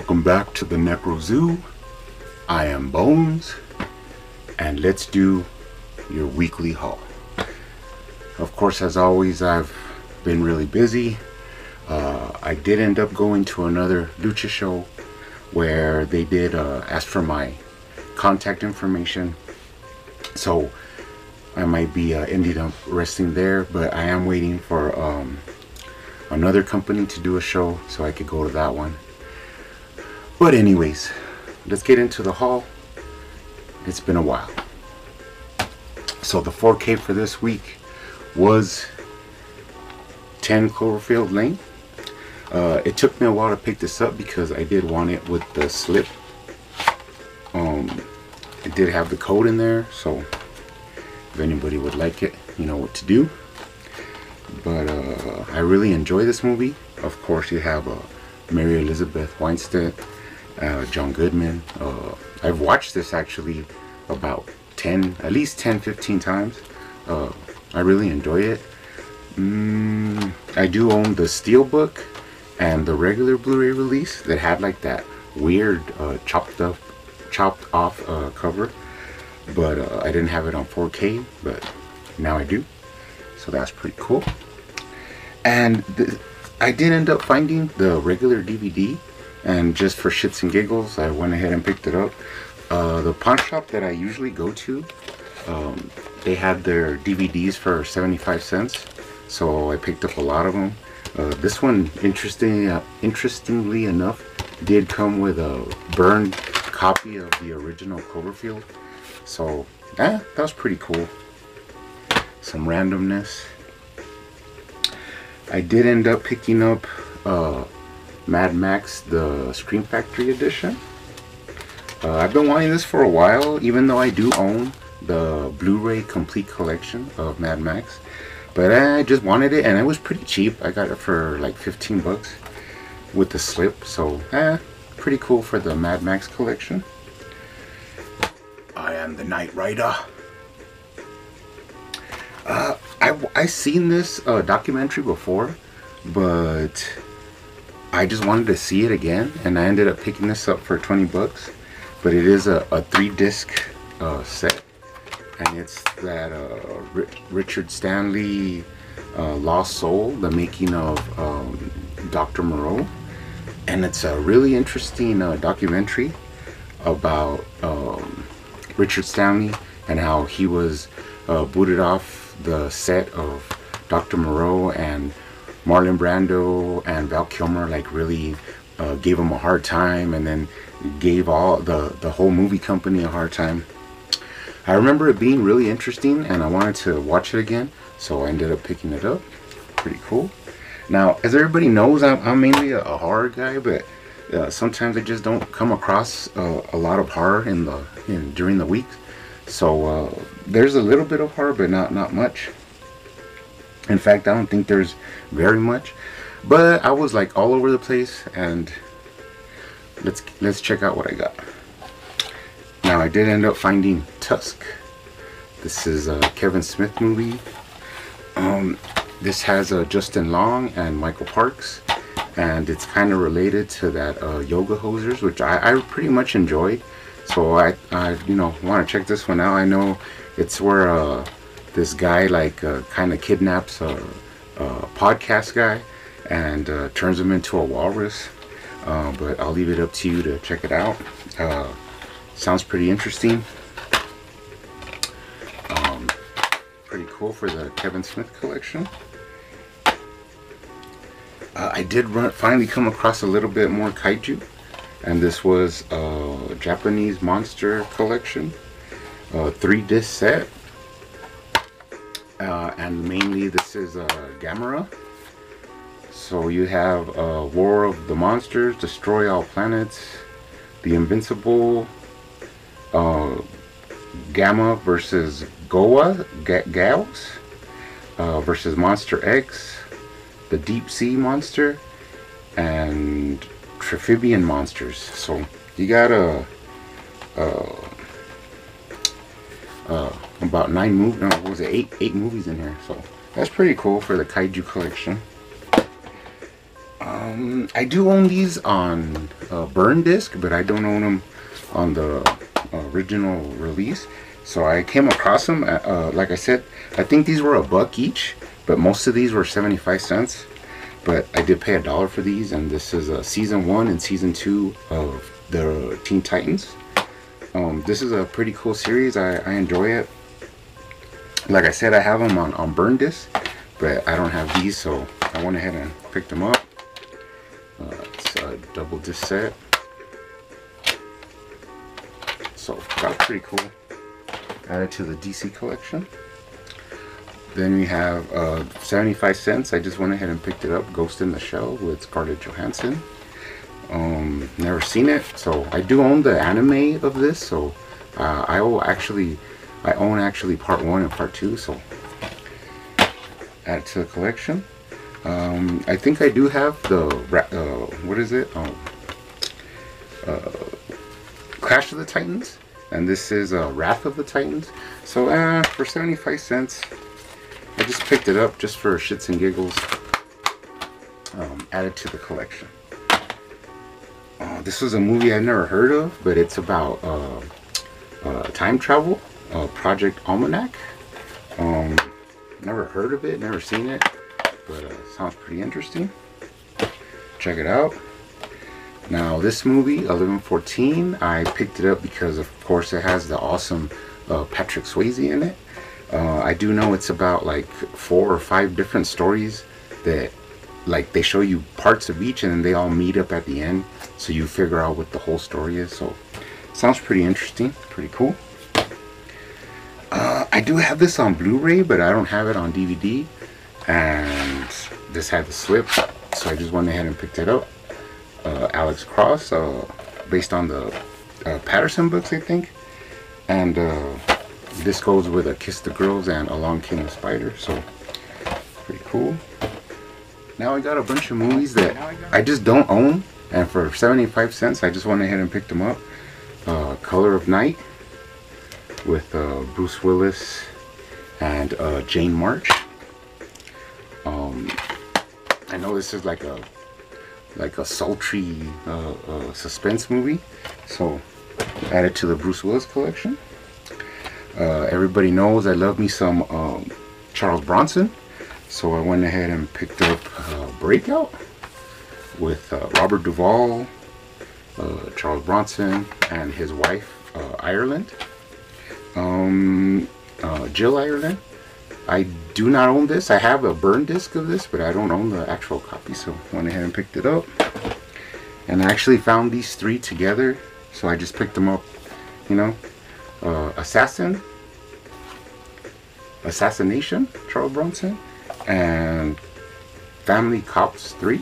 Welcome back to the Necro Zoo. I am Bones, and let's do your weekly haul. Of course, as always, I've been really busy. I did end up going to another lucha show where they did ask for my contact information, so I might be ending up resting there, but I am waiting for another company to do a show so I could go to that one. But anyways, let's get into the haul. It's been a while. So the 4K for this week was 10 Cloverfield Lane. It took me a while to pick this up because I did want it with the slip. It did have the code in there, so if anybody would like it, you know what to do. But I really enjoy this movie. Of course, you have Mary Elizabeth Winstead, John Goodman. I've watched this actually about at least 10-15 times. I really enjoy it. I do own the Steelbook and the regular Blu-ray release that had like that weird chopped off cover, but I didn't have it on 4K, but now I do, so that's pretty cool. And I did end up finding the regular DVD, and just for shits and giggles I went ahead and picked it up. The pawn shop that I usually go to, they had their DVDs for 75 cents, so I picked up a lot of them. This one, interestingly enough, did come with a burned copy of the original Cloverfield, so that was pretty cool. Some randomness. I did end up picking up Mad Max, the Scream Factory edition. I've been wanting this for a while, even though I do own the Blu-ray complete collection of Mad Max. But I just wanted it, and it was pretty cheap. I got it for like 15 bucks with the slip, so pretty cool for the Mad Max collection. I am the Knight Rider. I seen this documentary before, but I just wanted to see it again, and I ended up picking this up for 20 bucks. But it is a 3-disc set, and it's that Richard Stanley Lost Soul, the making of Dr. Moreau. And it's a really interesting documentary about Richard Stanley and how he was booted off the set of Dr. Moreau, and Marlon Brando and Val Kilmer like really gave him a hard time, and then gave all the whole movie company a hard time. I remember it being really interesting, and I wanted to watch it again, so I ended up picking it up. Pretty cool. Now, as everybody knows, I'm mainly a horror guy, but sometimes I just don't come across a lot of horror during the week. So there's a little bit of horror, but not much. In fact, I don't think there's very much. But I was like all over the place, and let's check out what I got. Now, I did end up finding Tusk. This is a Kevin Smith movie. This has Justin Long and Michael Parks, and it's kind of related to that Yoga Hosers, which I pretty much enjoyed. So I want to check this one out. I know it's where this guy like kind of kidnaps a podcast guy and turns him into a walrus. But I'll leave it up to you to check it out. Sounds pretty interesting. Pretty cool for the Kevin Smith collection. I did finally come across a little bit more kaiju, and this was a Japanese monster collection, 3-disc set, and mainly this is Gamera. So you have War of the Monsters, Destroy All Planets, The Invincible, Gamma versus Gals versus Monster X, the Deep Sea Monster, and Triphibian Monsters. So you got about 9 movies. No, what was it? 8 movies in here. So that's pretty cool for the kaiju collection. I do own these on burn disc, but I don't own them on the original release. So I came across them at, like I said, I think these were $1 each, but most of these were 75 cents. But I did pay $1 for these, and this is season 1 and season 2 of the Teen Titans. This is a pretty cool series. I enjoy it. Like I said, I have them on burn disc, but I don't have these, so I went ahead and picked them up. It's a double disc set, so that's pretty cool. Added to the DC collection. Then we have 75 cents. I just went ahead and picked it up. Ghost in the Shell with Scarlett Johansson. Never seen it, so I do own the anime of this. So I own actually part 1 and part 2. So add it to the collection. I think I do have the what is it? Clash of the Titans, and this is Wrath of the Titans. So for 75 cents, I just picked it up just for shits and giggles. Added to the collection. This was a movie I've never heard of, but it's about time travel. Project Almanac. Never heard of it, never seen it, but sounds pretty interesting. Check it out. Now this movie, 1114, I picked it up because of course it has the awesome Patrick Swayze in it. I do know it's about like 4 or 5 different stories that like they show you parts of each and then they all meet up at the end, so you figure out what the whole story is. So sounds pretty interesting, pretty cool. I do have this on Blu-ray, but I don't have it on DVD, and this had the slip, so I just went ahead and picked it up. Alex Cross, based on the Patterson books, I think, and this goes with A Kiss the Girls and Along Came the Spider, so pretty cool. Now I got a bunch of movies that I just don't own, and for 75 cents I just went ahead and picked them up. Color of Night with Bruce Willis and Jane March. I know this is like a sultry suspense movie, so added to the Bruce Willis collection. Everybody knows I love me some Charles Bronson, so I went ahead and picked up Breakout with Robert Duvall, Charles Bronson, and his wife Ireland. Jill Ireland. I do not own this. I have a burn disc of this, but I don't own the actual copy, so went ahead and picked it up. And I actually found these 3 together, so I just picked them up. You know, Assassination, Charles Bronson, and Family of Cops 3.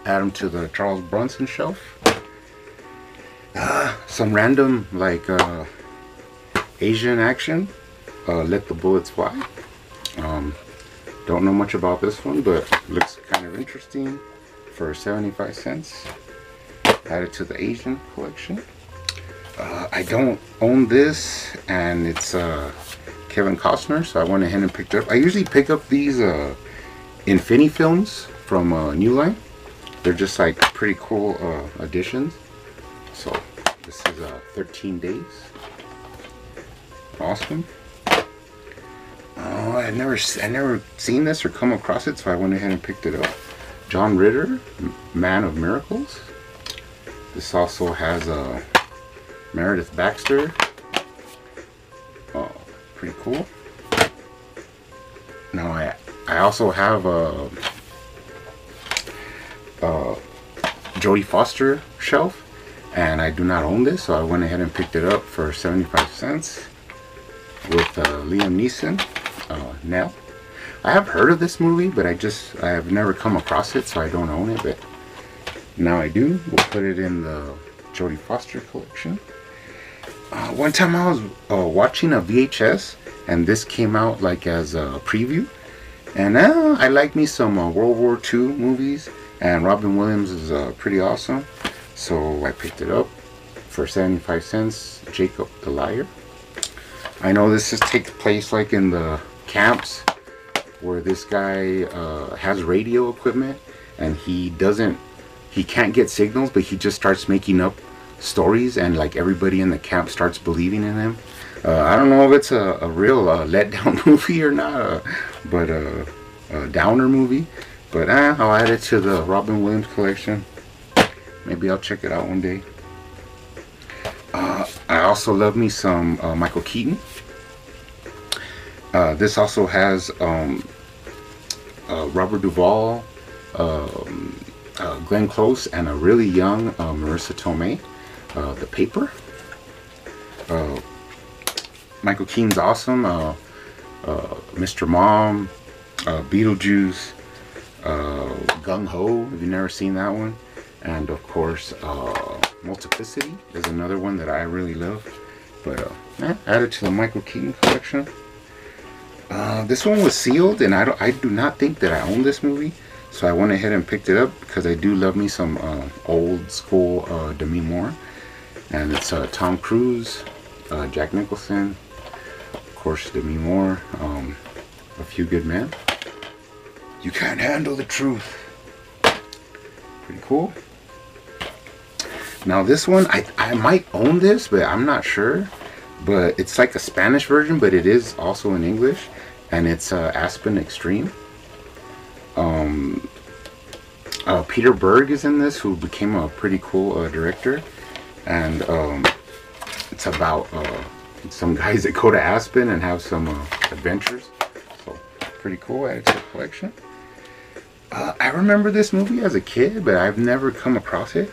Add them to the Charles Bronson shelf. Some random like Asian action. Let the Bullets Fly. Don't know much about this one, but looks kind of interesting for 75 cents. Added to the Asian collection. I don't own this, and it's Kevin Costner, so I went ahead and picked it up. I usually pick up these Infinity films from New Line. They're just like pretty cool additions. So this is 13 Days. Awesome. Oh, I never seen this or come across it, so I went ahead and picked it up. John Ritter, Man of Miracles. This also has Meredith Baxter. Oh, pretty cool. Now I also have a Jodie Foster shelf, and I do not own this, so I went ahead and picked it up for 75 cents with Liam Neeson, Nell. I have heard of this movie, but I have never come across it, so I don't own it, but now I do. We'll put it in the Jodie Foster collection. One time I was watching a VHS, and this came out like as a preview, and I like me some World War II movies, and Robin Williams is pretty awesome, so I picked it up for 75 cents. Jacob the Liar. I know this takes place like in the camps where this guy has radio equipment, and he can't get signals, but he just starts making up stories, and like everybody in the camp starts believing in him. I don't know if it's a real letdown movie or not, but a downer movie. But I'll add it to the Robin Williams collection. Maybe I'll check it out one day. I also love me some Michael Keaton. This also has Robert Duvall, Glenn Close, and a really young Marissa Tomei. The Paper. Michael Keaton's awesome. Mr. Mom, Beetlejuice, Gung Ho, if you've never seen that one. And of course, Multiplicity is another one that I really love. But added to the Michael Keaton collection. This one was sealed, and I do not think that I own this movie. So I went ahead and picked it up because I do love me some old school Demi Moore. And it's Tom Cruise, Jack Nicholson, of course Demi Moore, A Few Good Men. You Can't Handle the Truth. Pretty cool. Now this one, I might own this, but I'm not sure. But it's like a Spanish version, but it is also in English. And it's Aspen Extreme. Peter Berg is in this, who became a pretty cool director. And it's about some guys that go to Aspen and have some adventures. So pretty cool. Added to the collection. I remember this movie as a kid, but I've never come across it.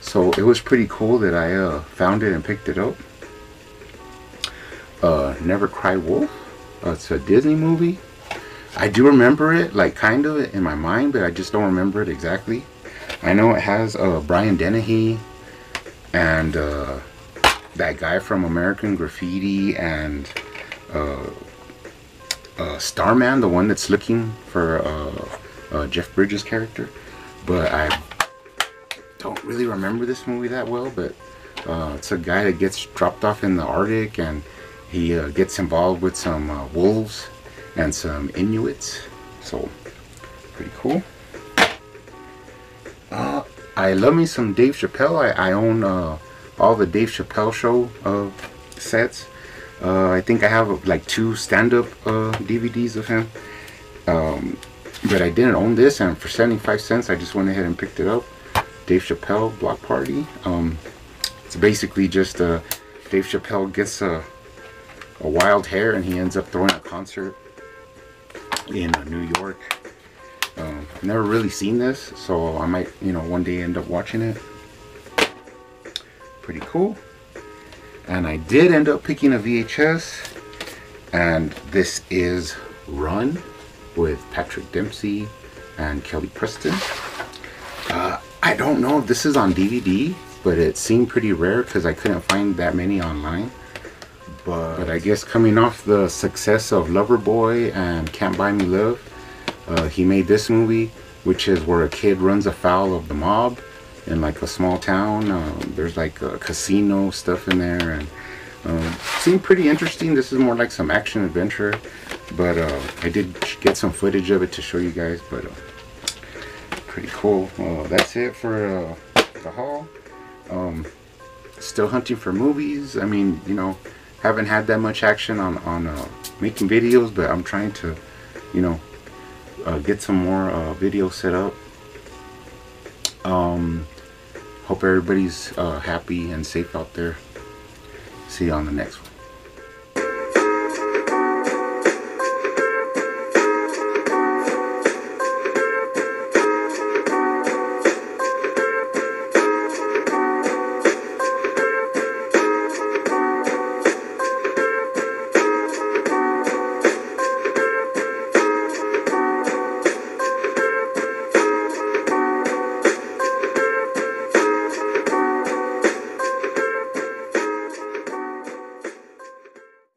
So it was pretty cool that I found it and picked it up. Never Cry Wolf. It's a Disney movie. I do remember it, like kind of in my mind, but I just don't remember it exactly. I know it has Brian Dennehy and that guy from American Graffiti and Starman, the one that's looking for Jeff Bridges' character. But I don't really remember this movie that well. But it's a guy that gets dropped off in the Arctic, and he gets involved with some wolves and some Inuits. So pretty cool. I love me some Dave Chappelle. I own all the Dave Chappelle show sets. I think I have like 2 stand-up DVDs of him. But I didn't own this, and for 75 cents I just went ahead and picked it up. Dave Chappelle Block Party. It's basically just Dave Chappelle gets a wild hair, and he ends up throwing a concert in New York. I've never really seen this, so I might, one day end up watching it. Pretty cool. And I did end up picking a VHS, and this is Run with Patrick Dempsey and Kelly Preston. I don't know if this is on DVD, but it seemed pretty rare because I couldn't find that many online. But I guess coming off the success of Loverboy and Can't Buy Me Love, he made this movie, which is where a kid runs afoul of the mob in like a small town. There's like a casino stuff in there, and seemed pretty interesting. This is more like some action adventure, but I did get some footage of it to show you guys. But pretty cool. That's it for the haul. Still hunting for movies. I mean, haven't had that much action on making videos, but I'm trying to, get some more videos set up. Hope everybody's happy and safe out there. See you on the next one.